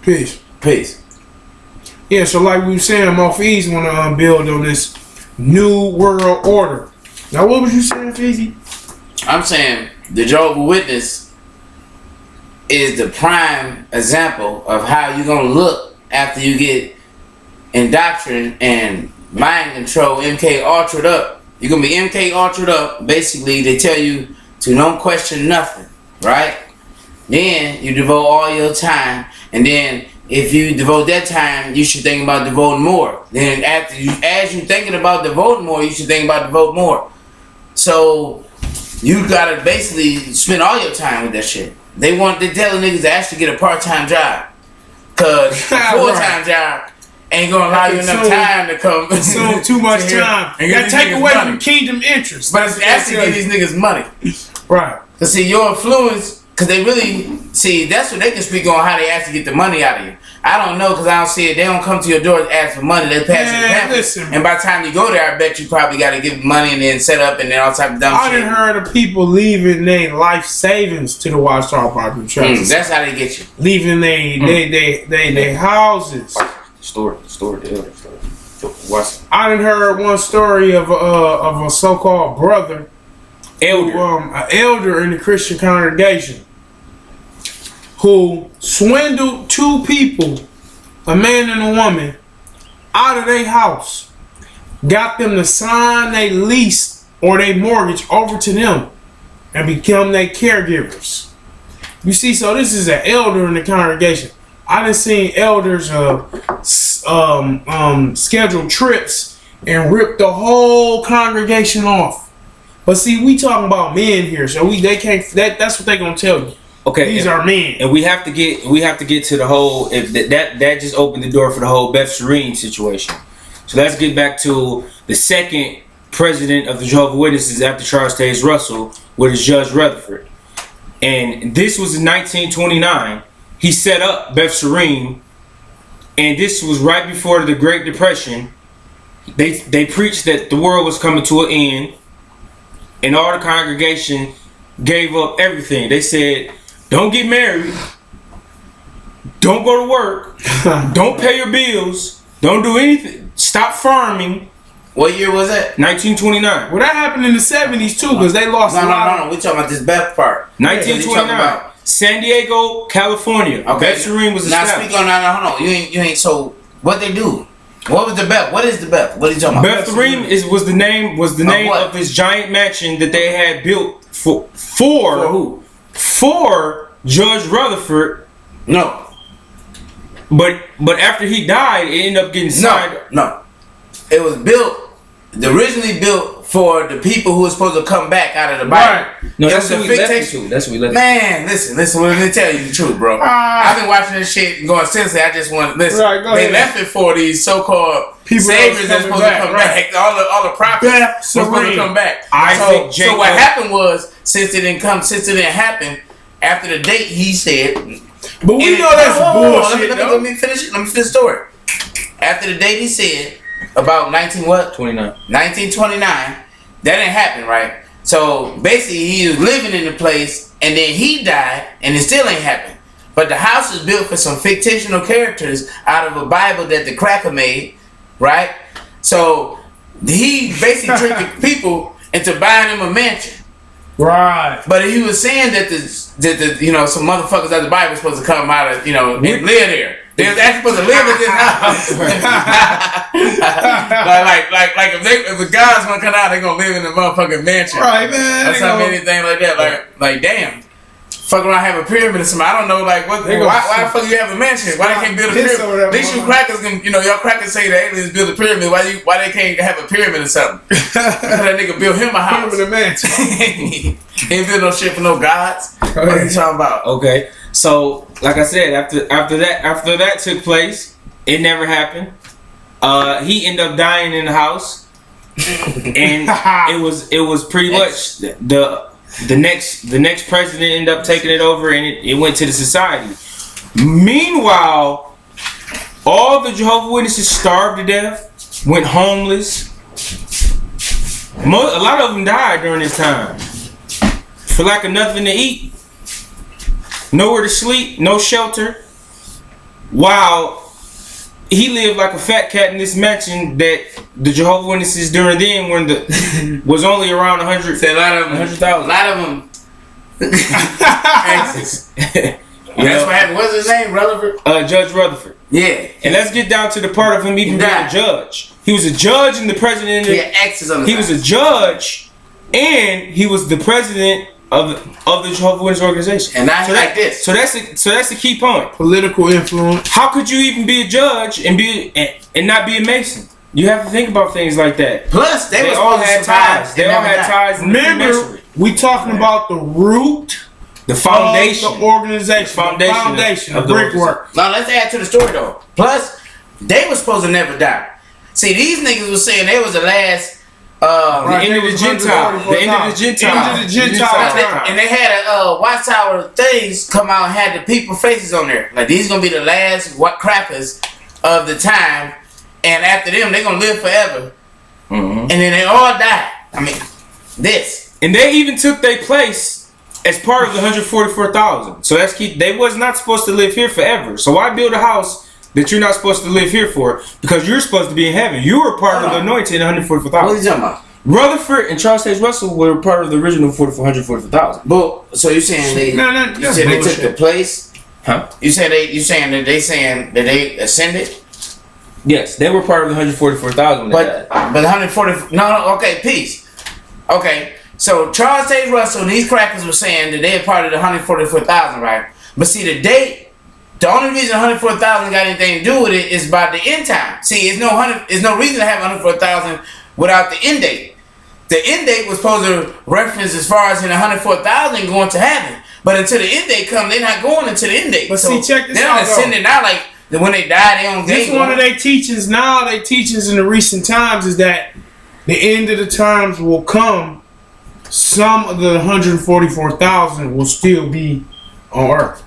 Peace. Peace. Yeah, so like we were saying, Mofeez want to build on this new world order. Now, what was you saying, Feezy? I'm saying the Jehovah Witness is the prime example of how you're gonna look after you get indoctrinated and mind control, MK Ultra'd up. You're gonna be MK Ultra'd up. Basically, they tell you to don't question nothing, right? Then you devote all your time, and then if you devote that time, you should think about devoting more. Then as you thinking about devoting more, you should think about devoting more. So you gotta basically spend all your time with that shit. They're telling niggas to actually get a part-time job, cause a full-time job ain't gonna allow you enough time to come. So too much time. You gotta take away from kingdom interest. But it's actually give these niggas money, right? Cause see your influence. Cause they really see that's what they can speak on how they actually get the money out of you. I don't know because I don't see it. They don't come to your door to ask for money. They pass it. Listen, and by the time you go there, I bet you probably got to give money and then set up and then all type of dumb shit. I done heard of people leaving their life savings to the Watchtower Bible Church. That's how they get you. Leaving they houses. Store. I done heard one story of a so-called brother. An elder in the Christian congregation who swindled two people, a man and a woman, out of their house, got them to sign their lease or their mortgage over to them and become their caregivers. You see, so this is an elder in the congregation. I done seen elders schedule trips and rip the whole congregation off. But see, we talking about men here, so they can't. That's what they gonna tell you. Okay, these are men, and we have to get to the whole. If that just opened the door for the whole Beth Serene situation. So let's get back to the second president of the Jehovah Witnesses after Charles Taze Russell, which is Judge Rutherford, and this was in 1929. He set up Beth Serene, and this was right before the Great Depression. They preached that the world was coming to an end. And all the congregation gave up everything. They said, don't get married. Don't go to work. Don't pay your bills. Don't do anything. Stop farming. What year was that? 1929. Well, that happened in the 70s too, because they lost a lot. No. We're talking about this Beth part. 1929. San Diego, California. Okay. Beth Serene was established. Now speak on that. Hold on. You ain't. So what they do? What was the Beth? What is the Beth? What are you talking about? Beth Serene was the name of this giant mansion that they had built for who? For Judge Rutherford. No. But after he died, it ended up getting signed. No. It was originally built for the people who were supposed to come back out of the Bible. Right. No, that's what we left it to. That's what we left it to. Man, listen, let me tell you the truth, bro. I've been watching this shit and going, seriously, I just want to listen. Right, they left it for these so-called saviors that's supposed to come back. All the prophets were supposed to come back. So what happened was, since it didn't happen, after the date he said, but we know that's bullshit. Let me finish the story. After the date he said, about 1929. That didn't happen, right? So basically, he was living in the place, and then he died, and it still ain't happened. But the house is built for some fictional characters out of a Bible that the cracker made, right? So he basically tricked the people into buying him a mansion, right? But he was saying that the some motherfuckers out of the Bible were supposed to come out of and live there. They was actually supposed to live in this house. like if the guys want to come out, they gonna live in the motherfucking mansion, right, man? Or something, anything like that. Like damn, fuck around, have a pyramid or something. I don't know, like what? Why the fuck you have a mansion? Why they can't build a pyramid? At least you crackers can, y'all crackers say the aliens build a pyramid. Why they can't have a pyramid or something? That nigga built him a house. Pyramid mansion. He ain't build no shit for no gods. What are you talking about? Okay. So, like I said, after that took place, it never happened. He ended up dying in the house, and it was pretty much the next president ended up taking it over, and it went to the society. Meanwhile, all the Jehovah's Witnesses starved to death, went homeless. A lot of them died during this time for lack of nothing to eat. Nowhere to sleep, no shelter. while he lived like a fat cat in this mansion that the Jehovah Witnesses during then when the was only around 100. Say a lot of them. 100,000. A lot of them. Exes. That's what happened. What's his name? Rutherford? Judge Rutherford. Yeah. And let's get down to the part of him even being a judge. He was a judge and the president. Yeah, exes on the He was a judge and he was the president of the Jehovah Witness organization. And now like this. So that's the key point. Political influence. How could you even be a judge and not be a Mason? You have to think about things like that. Plus, they all had ties. They all had ties. Remember, we talking about the root, the foundation, of the organization, the foundation of the brickwork. Now let's add to the story though. Plus, they were supposed to never die. See, these niggas was saying they was the last. The end of the Gentile. The end of the Gentile. End of the Gentile. And they had a watchtower things come out and had the people faces on there. Like these gonna be the last crackers of the time, and after them they gonna live forever. And then they all die. I mean, this. And they even took their place as part of the 144,000. So that's key. They was not supposed to live here forever. So why build a house that you're not supposed to live here for? Because you're supposed to be in heaven. You were part of the anointed 144,000. What are you talking about? Rutherford and Charles Taze Russell were part of the original 144,000. But so you're saying they? You said they took the place? Huh? You saying that they ascended? Yes, they were part of the 144,000. But 140. No. Okay, peace. Okay, so Charles Taze Russell and these crackers were saying that they're part of the 144,000, right? But see, the date. The only reason 104,000 got anything to do with it is by the end time. See, it's no reason to have 104,000 without the end date. The end date was supposed to reference as far as in 104,000 going to heaven. But until the end date comes, they're not going until the end date. But see, check this out. They're not ascending now like when they die, they don't This one of their teachings now, their teachings in the recent times is that the end of the times will come. Some of the 144,000 will still be on earth.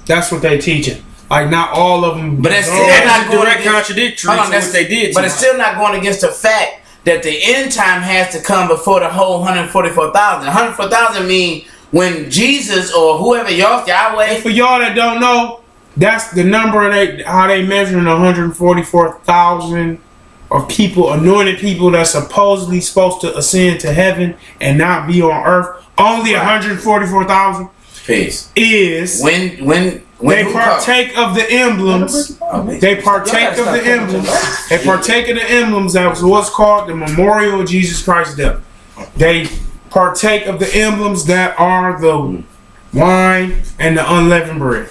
That's what they're teaching. Like not all of them. But it's still not direct contradictory to what they did. But it's still not going against the fact that the end time has to come before the whole 144,000. 144,000 mean when Jesus or whoever Yahweh. And for y'all that don't know, that's the number how they measuring 144,000 of people, anointed people that's supposedly supposed to ascend to heaven and not be on earth. Only 144,000. Peace. Is when they partake of the emblems. They partake of the emblems. They partake of the emblems that was what's called the memorial of Jesus Christ's death. They partake of the emblems that are the wine and the unleavened bread.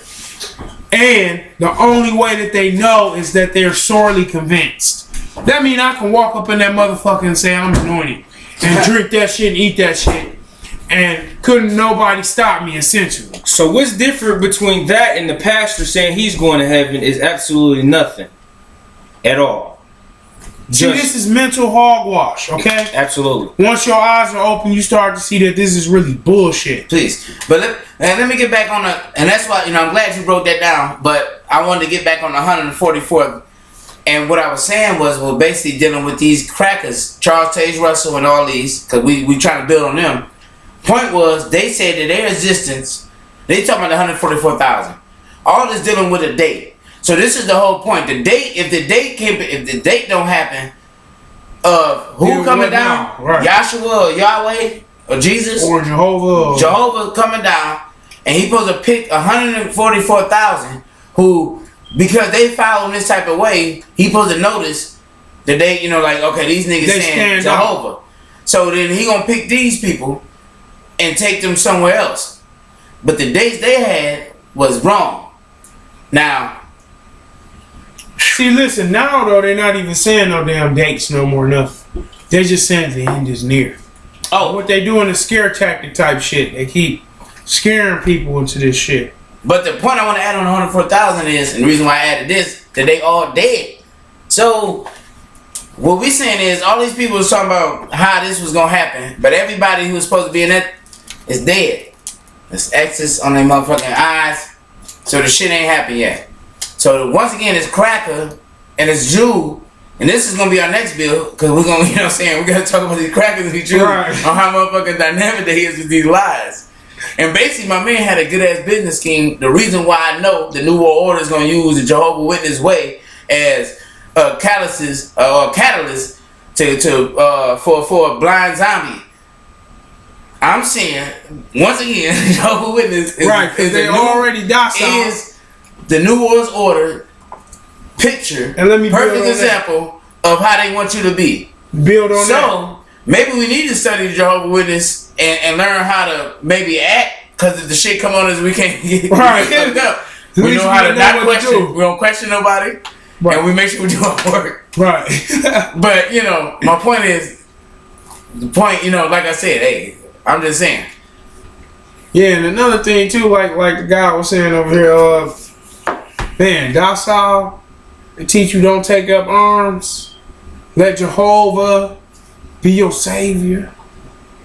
And the only way that they know is that they're sorely convinced. That means I can walk up in that motherfucker and say I'm anointed and drink that shit and eat that shit. And couldn't nobody stop me, essentially. So what's different between that and the pastor saying he's going to heaven is absolutely nothing at all. See, this is mental hogwash, okay? Absolutely. Once your eyes are open, you start to see that this is really bullshit. Please. But let me get back on and that's why, I'm glad you wrote that down, but I wanted to get back on the 144th. And what I was saying was, we're basically dealing with these crackers, Charles Taze Russell and all these, because we trying to build on them. Point was, they said that their existence, they talking about the 144,000. All this dealing with a date. So this is the whole point. The date, if the date don't happen, who coming down? Right. Yahshua or Yahweh or Jesus or Jehovah. Jehovah coming down, and he supposed to pick 144,000 who, because they follow this type of way, he supposed to notice that they, like, okay, these niggas saying Jehovah. Out. So then he gonna pick these people and take them somewhere else. But the dates they had was wrong. Now, see, listen, now though, they're not even saying no damn dates no more, nothing. They're just saying the end is near. Oh, what they doing is scare tactic type shit. They keep scaring people into this shit. But the point I want to add on 104,000 is, and the reason why I added this, that they all dead. So what we saying is, all these people was talking about how this was gonna happen, but everybody who was supposed to be in that is dead. There's X's on their motherfucking eyes, so the shit ain't happened yet. So once again, it's Cracker and it's Jew, and this is gonna be our next bill, because we're gonna, we're gonna talk about these crackers and these Jews, right, on how motherfucking dynamic they is with these lies. And basically, my man had a good ass business scheme. The reason why I know the New World Order is going to use the Jehovah Witness way as a catalyst for a blind zombie. I'm saying once again, Jehovah Witness is, right, because they already docile. Is the New World Order picture and let me perfect example of how they want you to be. Build on that. So maybe we need to study the Jehovah Witness and learn how to maybe act, because if the shit come on us, we can't get fucked up. We know how to not question. We don't question nobody, right. And we make sure we do our work. Right. But you know, my point is, you know, like I said, hey, I'm just saying. Yeah, and another thing too, like the guy was saying over here, man, docile. They teach you don't take up arms. Let Jehovah be your savior.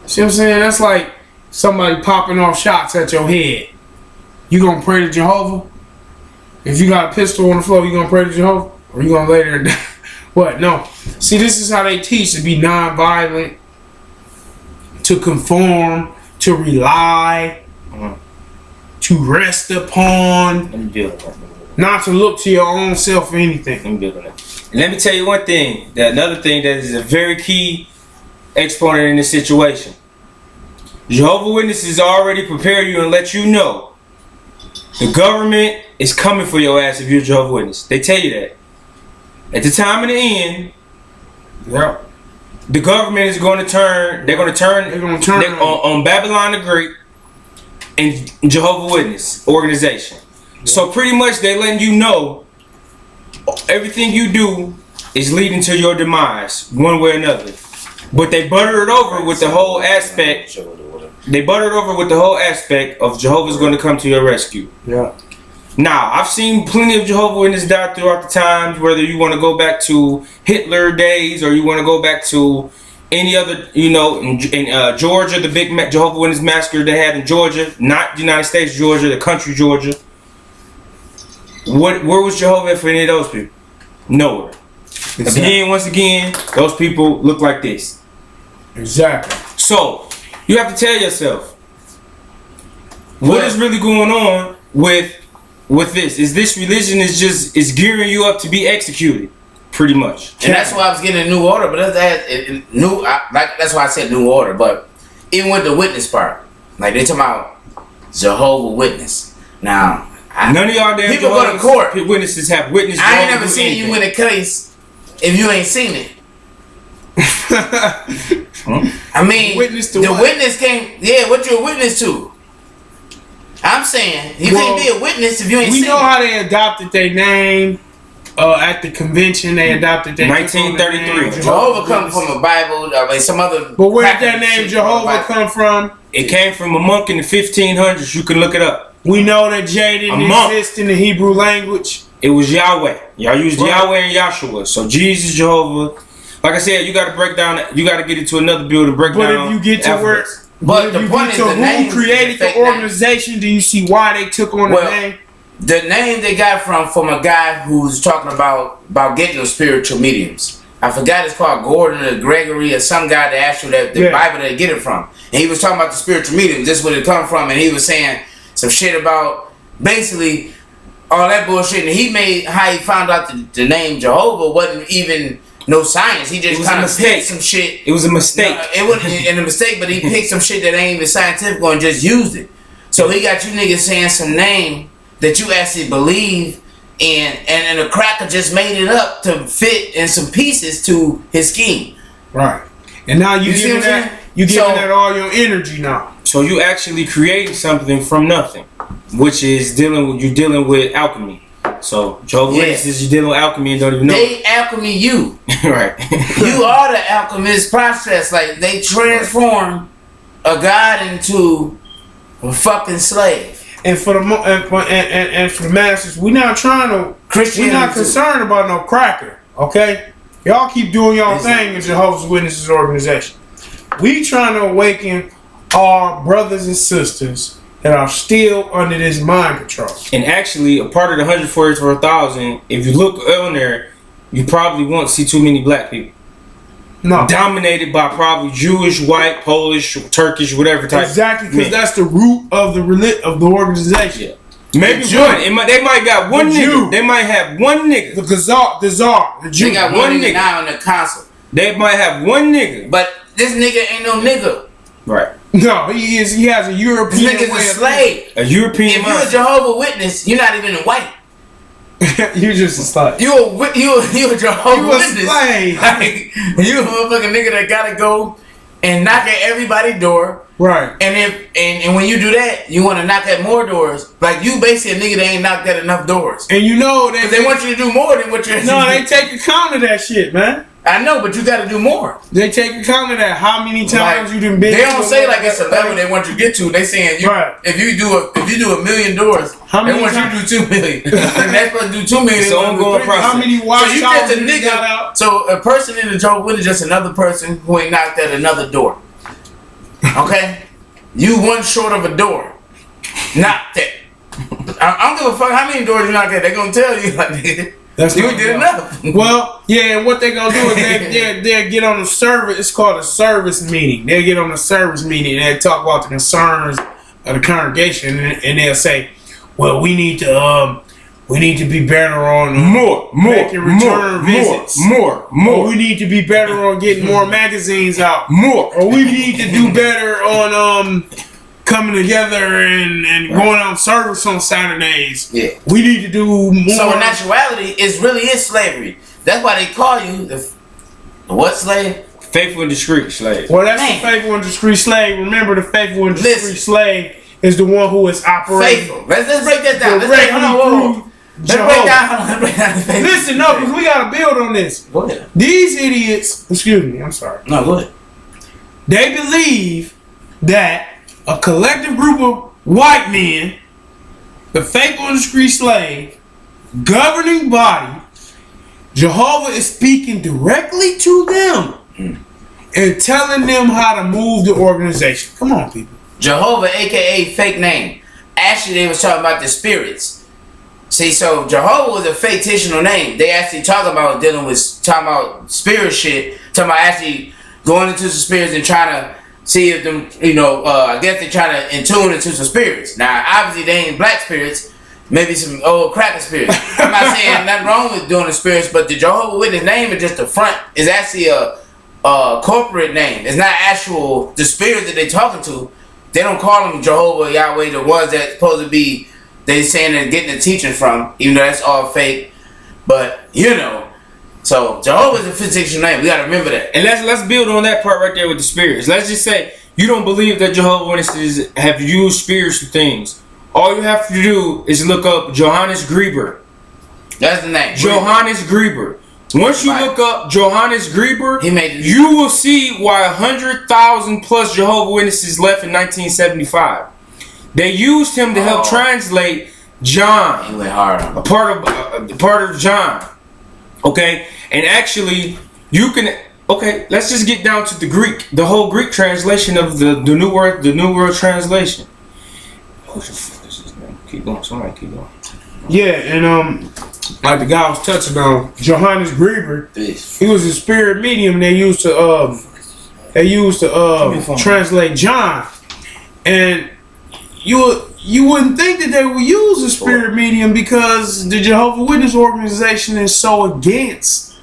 See what I'm saying? That's like somebody popping off shots at your head. You gonna pray to Jehovah? If you got a pistol on the floor, you gonna pray to Jehovah? Or you gonna lay there and what? No. See, this is how they teach to be non-violent, to conform, to rely, to rest upon, not to look to your own self for anything. And let me tell you one thing, another thing that is a very key exponent in this situation. Jehovah's Witnesses already prepare you and let you know the government is coming for your ass if you're a Jehovah's Witness. They tell you that. At the time of the end, yep, the government is going to turn. They're going to turn on Babylon the Great and Jehovah's Witness organization. Yep. So pretty much they're letting you know everything you do is leading to your demise, one way or another. But they butter it over with the whole aspect. They butter it over with the whole aspect of Jehovah's going to come to your rescue. Yeah. Now, I've seen plenty of Jehovah's Witnesses die throughout the times, whether you want to go back to Hitler days or you want to go back to any other, you know, in Georgia, the big Jehovah's Witness massacre they had in Georgia, not the United States, Georgia, the country Georgia. Where was Jehovah for any of those people? Nowhere. Exactly. Again, once again, those people look like this. Exactly. So, you have to tell yourself, what is really going on with this? Is this religion is gearing you up to be executed, pretty much? And that's why I was getting a new order, but that's why I said new order. But even with the witness part, like they talking about Jehovah's Witness. Now, none of y'all damn people go to court. Witnesses have witnessed. I ain't never seen you win a case if you ain't seen it. I mean, the witness came. Yeah, what you a witness to? I'm saying you can't be a witness if you ain't seen it. We know how they adopted their name at the convention. They adopted their 1933. Jehovah come from a Bible, like some other. But where did that name Jehovah come from? It came from a monk in the 1500s. You can look it up. We know that J didn't exist in the Hebrew language. It was Yahweh. Y'all used Yahweh and Yahshua. So Jesus, Jehovah. Like I said, you got to break down. You got to get into another building, break down. But if you get to where, but the point is, who created the organization? Do you see why they took on the name? The name they got from a guy who's talking about getting those spiritual mediums. I forgot it's called Gordon or Gregory or some guy that actually the Bible they get it from. And he was talking about the spiritual mediums. This is where it come from, and he was saying some shit about basically all that bullshit. And he made how he found out the name Jehovah wasn't even no science. He just kind of picked some shit. It was a mistake. No, it wasn't a mistake, but he picked some shit that ain't even scientific and just used it. So he got you niggas saying some name that you actually believe in, and the cracker just made it up to fit in some pieces to his scheme. Right. And now you giving that all your energy now. So you actually creating something from nothing, which is dealing with alchemy. So Jehovah's Witnesses, you're dealing with alchemy and don't even know. They alchemy you. Right. You are the alchemist process. Like they transform a god into a fucking slave. And for the masses, we're not trying to. We're not concerned about no cracker. Okay, y'all keep doing y'all thing in Jehovah's Witnesses organization. We trying to awaken our brothers and sisters that are still under this mind control. And actually, a part of the 140 for 1,000, if you look on there, you probably won't see too many black people. No. dominated by probably Jewish, white, Polish, Turkish, whatever type. Exactly, because men. that's the root of the organization. Yeah. Maybe Jew. one. They might got one The nigga. Jew. They might have one nigga. The czar, the Jew. They got one nigga now on the council. They might have one nigga. But this nigga ain't no nigga. Right. No, he is. He has a European. This nigga's way a of slave. A European If you're a mindset. Jehovah Witness, you're not even a white. thinking. You're just a slave. You a Jehovah You a Witness. slave. Like, you a motherfucking nigga that gotta go and knock at everybody's door. Right. And when you do that, you want to knock at more doors. Like you basically a nigga that ain't knocked at enough doors. And you know that They want you to do more than what you're. No, they take account of that shit, man. I know, but you got to do more. They take account of that. How many times Like, you done been? They don't say like it's a level they want you to get to. They saying Right. if you do a million doors, How they many want times- you to do 2 million. And that's supposed to do 2 million. It's they want an to do ongoing 3 million. process. How many So watch you towers just a you got nigga. out? So a person in the Jehovah's Witness is just another person who ain't knocked at another door. Okay, you one short of a door. Knocked at. I don't give a fuck how many doors you knocked at. They gonna tell you like That's you not did enough. enough. Well, yeah, and what they gonna do is they'll get on the service. It's called a service meeting. They'll get on the service meeting and they'll talk about the concerns of the congregation, and they'll say, "Well, we need to be better on making return visits. more. Or we need to be better on getting more magazines out. More. Or we need to do better on coming together and going on service on Saturdays. Yeah. We need to do more. So in actuality, it really is slavery. That's why they call you the what slave? Faithful and discreet slave. Well, that's Man. the faithful and discreet slave. Remember, the faithful and discreet Listen. slave is the one who is operating. Faithful. Let's break that down. Let's break directly down. through Let's break down. Hold on, let's break down the faithful. Listen, no, because we got to build on this. Go ahead. These idiots, excuse me, I'm sorry. No, go ahead. They believe that a collective group of white men, the faithful and discreet slave, governing body, Jehovah is speaking directly to them and telling them how to move the organization. Come on, people. Jehovah, aka fake name. Actually, they was talking about the spirits. See, so Jehovah was a fictional name. They actually talk about talking about spirit shit, talking about actually going into some spirits and trying to see if them, I guess they're trying to in tune into some spirits. Now, obviously, they ain't black spirits. Maybe some old cracker spirits. I'm not saying nothing wrong with doing the spirits, but the Jehovah Witness name is just the front. It's actually a corporate name. It's not actual the spirits that they talking to. They don't call them Jehovah, Yahweh, the ones that supposed to be they saying they're getting the teaching from, even though that's all fake. But so Jehovah's a fictional name. We gotta remember that. And let's build on that part right there with the spirits. Let's just say you don't believe that Jehovah's Witnesses have used spirits for things. All you have to do is look up Johannes Grieber. That's the name. Johannes Grieber. Once you look up Johannes Grieber, you will see why 100,000 plus Jehovah's Witnesses left in 1975. They used him to help translate John. He went hard on a part of John. Okay, and actually, you can. Okay, let's just get down to the Greek, the whole Greek translation of the New World Translation. What the fuck is this name? Keep going, somebody keep going. Yeah, and like the guy was touching on, Johannes Grieber, he was a spirit medium they used to translate John, and you wouldn't think that they would use a spirit medium because the Jehovah's Witness organization is so against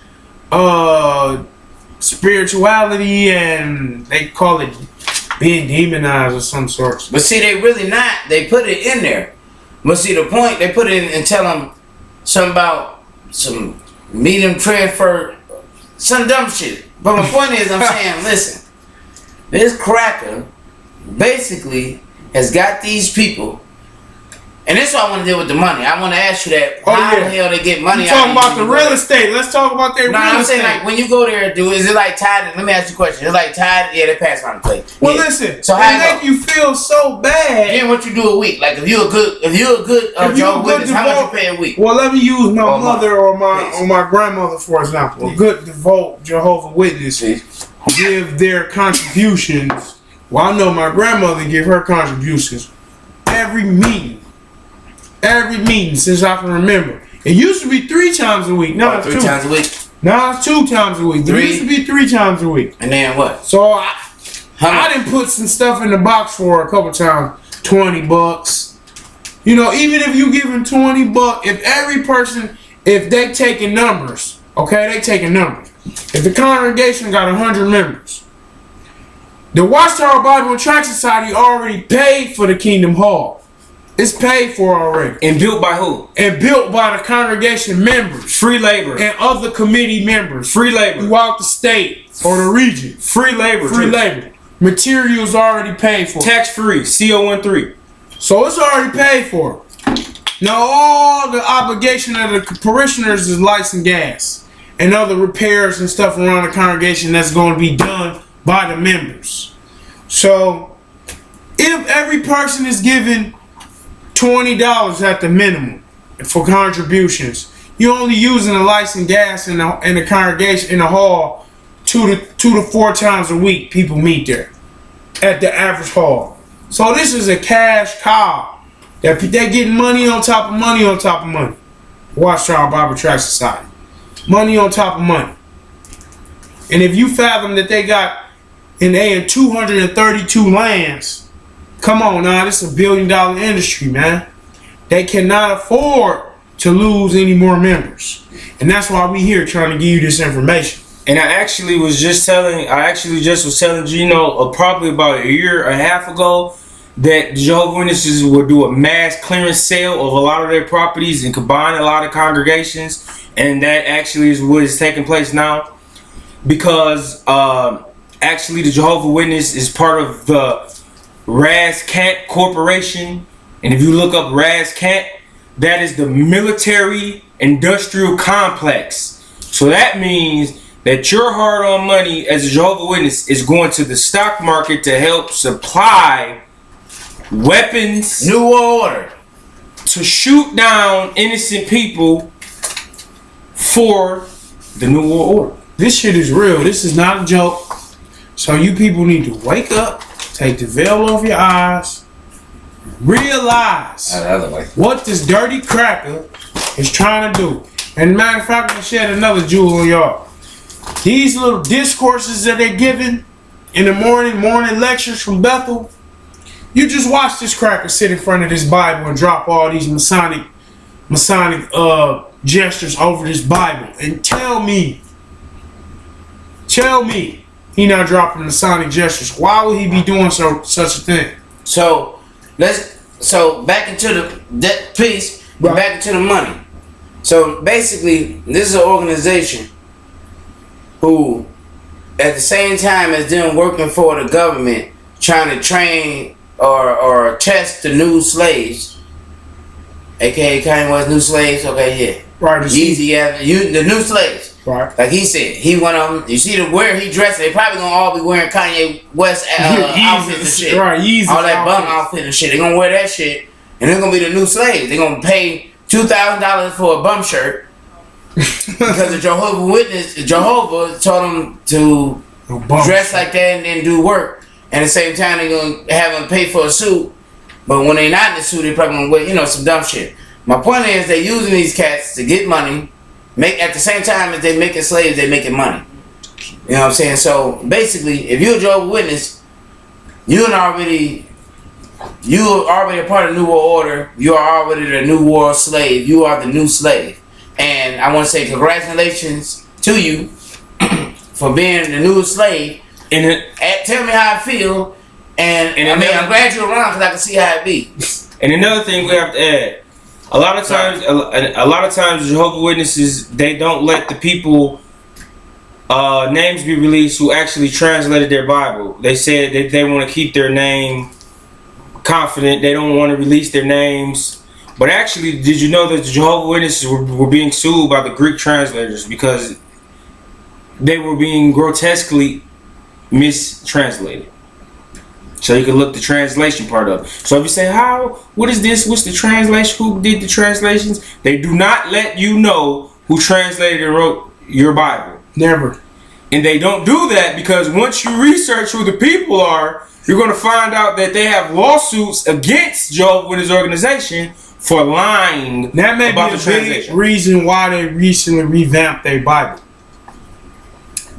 spirituality, and they call it being demonized of some sorts. But see, they really not. They put it in there. But see, the point, they put it in and tell them something about some medium transfer, some dumb shit. But my point is, I'm saying, listen, this cracker basically has got these people, and this is what I want to deal with the money. I want to ask you that, how the hell they get money You out talking about the real estate. Let's talk about their real I'm estate. saying, like, when you go there, dude, is it like tied? Let me ask you a question. Is it like tied? Yeah, they pass around the plate. Well, Yeah. listen. So they how make you feel so bad. Then what you do a week? Like if you're a good Jehovah's Witness, how much you pay a week? Well, let me use my mother or my grandmother for example. A good devout Jehovah's Witness give their contributions. Well, I know my grandmother give her contributions every meeting since I can remember. It used to be 3 times a week. Now it's 3 2 times a week. Now it's 2 times a week. It used to be 3 times a week. And then what? So I didn't put some stuff in the box for a couple times. $20. You know, even if you give them $20, if every person, if they taking numbers, okay, they taking numbers. If the congregation got 100 members, the Watchtower Bible and Tract Society already paid for the Kingdom Hall. It's paid for already. And built by who? And built by the congregation members. Free labor. And other committee members. Free labor. Throughout the state or the region. Free labor. Free labor. Materials already paid for. Tax free. CO13. So it's already paid for. Now all the obligation of the parishioners is lights and gas. And other repairs and stuff around the congregation that's going to be done by the members. So if every person is given $20 at the minimum for contributions, you're only using the lights and gas in the congregation in the hall 2 to 4 times a week. People meet there at the average hall. So this is a cash cow that they're getting money on top of money on top of money. Watchtower Bible Tract Society, money on top of money. And if you fathom that they got in 232 lands. Come on now, this is $1 billion industry, man. They cannot afford to lose any more members. And that's why we here trying to give you this information. And I actually just was telling Gino probably about a year and a half ago that the Jehovah's Witnesses will do a mass clearance sale of a lot of their properties and combine a lot of congregations. And that actually is what is taking place now. Because actually the Jehovah's Witness is part of the Ras Kant Corporation, and if you look up Ras Kant, that is the military industrial complex. So that means that your hard-earned money as a Jehovah's Witness is going to the stock market to help supply weapons, New Order, to shoot down innocent people for the New World Order. This shit is real. This is not a joke. So you people need to wake up. Take the veil off your eyes. Realize what this dirty cracker is trying to do. And matter of fact, I'm going to shed another jewel on y'all. These little discourses that they're giving in the morning lectures from Bethel, you just watch this cracker sit in front of this Bible and drop all these Masonic gestures over this Bible. And tell me he not dropping Masonic gestures. Why would he be doing such a thing? So back into the piece, right. Back into the money. So basically, this is an organization who, at the same time as them working for the government, trying to train or test the new slaves, aka Kanye West new slaves. Okay, yeah, right. Yeezy, the new slaves. Right. Like he said, he one of them. You see where he dressed. They probably gonna all be wearing Kanye West outfits and shit. Right, Yeezy all that bum outfit and shit. They gonna wear that shit, and they're gonna be the new slaves. They gonna pay $2,000 for a bum shirt because the Jehovah told them to dress like that and then do work. And at the same time, they gonna have them pay for a suit. But when they not in the suit, they probably gonna wear some dumb shit. My point is, they using these cats to get money. At the same time as they making slaves, they making money. You know what I'm saying? So basically, if you're a Jehovah's Witness, you're already a part of the New World Order. You are already the New World slave. You are the new slave. And I want to say congratulations to you for being the new slave. And tell me how I feel. And I'm glad you're around because I can see how it be. And another thing we have to add. A lot of times, Jehovah's Witnesses, they don't let the people names be released who actually translated their Bible. They said that they want to keep their name confident. They don't want to release their names. But actually, did you know that the Jehovah's Witnesses were being sued by the Greek translators because they were being grotesquely mistranslated? So you can look the translation part up. So if you say, what is this? What's the translation? Who did the translations? They do not let you know who translated and wrote your Bible. Never. And they don't do that because once you research who the people are, you're going to find out that they have lawsuits against Jehovah's Witness organization for lying that may about be the a big translation. Reason why they recently revamped their Bible.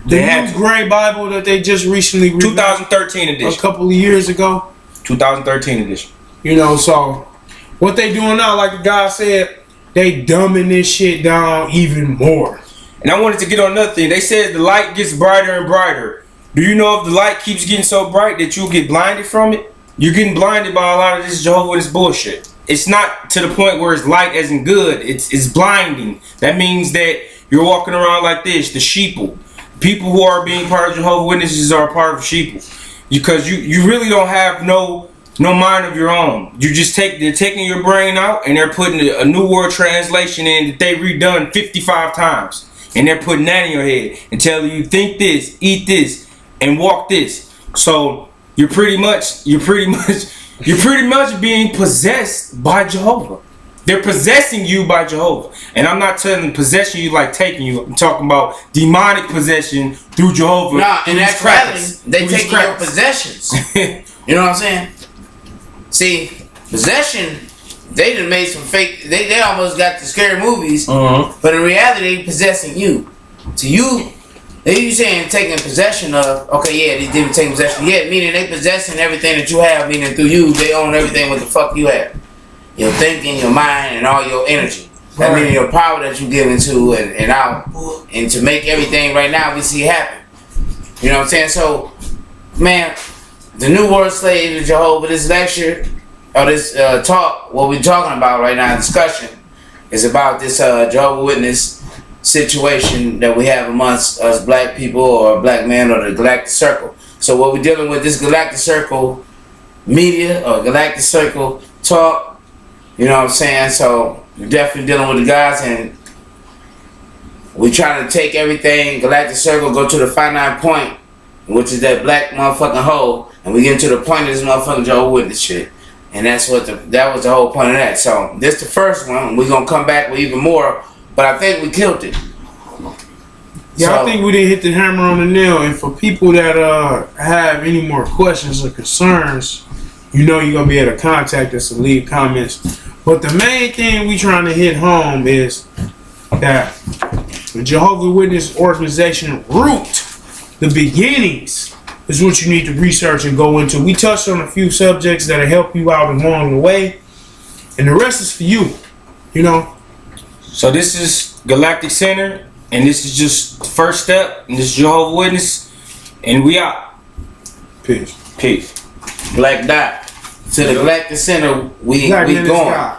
The new Gray Bible that they just recently released, 2013 edition. A couple of years ago. 2013 edition. You know, so what they doing now, like the guy said, they dumbing this shit down even more. And I wanted to get on another thing. They said the light gets brighter and brighter. Do you know if the light keeps getting so bright that you'll get blinded from it? You're getting blinded by a lot of this Jehovah's Witness bullshit. It's not to the point where it's light as in good. It's blinding. That means that you're walking around like this, the sheeple. People who are being part of Jehovah's Witnesses are a part of sheeple. Because you really don't have no mind of your own. They're taking your brain out and they're putting a New World Translation in that they redone 55 times. And they're putting that in your head and telling you think this, eat this, and walk this. So you're pretty much being possessed by Jehovah. They're possessing you by Jehovah. And I'm not telling possessing you like taking you. I'm talking about demonic possession through Jehovah. No, in actuality, they take your possessions. You know what I'm saying? See, possession, they done made some fake, they almost got the scary movies, but in reality, they possessing you. To you, they saying taking possession of, okay, yeah, they didn't take possession, yeah, meaning they possessing everything that you have, meaning through you, they own everything what the fuck you have. Your thinking, your mind, and all your energy. That means your power that you give into and out, and to make everything right now we see happen. You know what I'm saying? So, man, the New World Slave of Jehovah, this lecture, or this talk, what we're talking about right now, discussion, is about this Jehovah Witness situation that we have amongst us black people or black men or the Galactic Circle. So what we're dealing with, this Galactic Circle media or Galactic Circle talk, you know what I'm saying? So we're definitely dealing with the guys, and we're trying to take everything Galactic Circle, go to the finite point, which is that black motherfucking hole, and we get into the point of this motherfucking Jehovah's Witness shit. And that was the whole point of that. So this the first one. We're gonna come back with even more, but I think we killed it. Yeah, so, I think we didn't hit the hammer on the nail. And for people that have any more questions or concerns, you know you're gonna be able to contact us and leave comments. But the main thing we trying to hit home is that the Jehovah's Witness organization root, the beginnings, is what you need to research and go into. We touched on a few subjects that'll help you out along the way, and the rest is for you, you know. So this is Galactic Center, and this is just the first step, and this is Jehovah's Witness, and we out. Peace. Peace. Black Dot. To the Galactic Center, we going.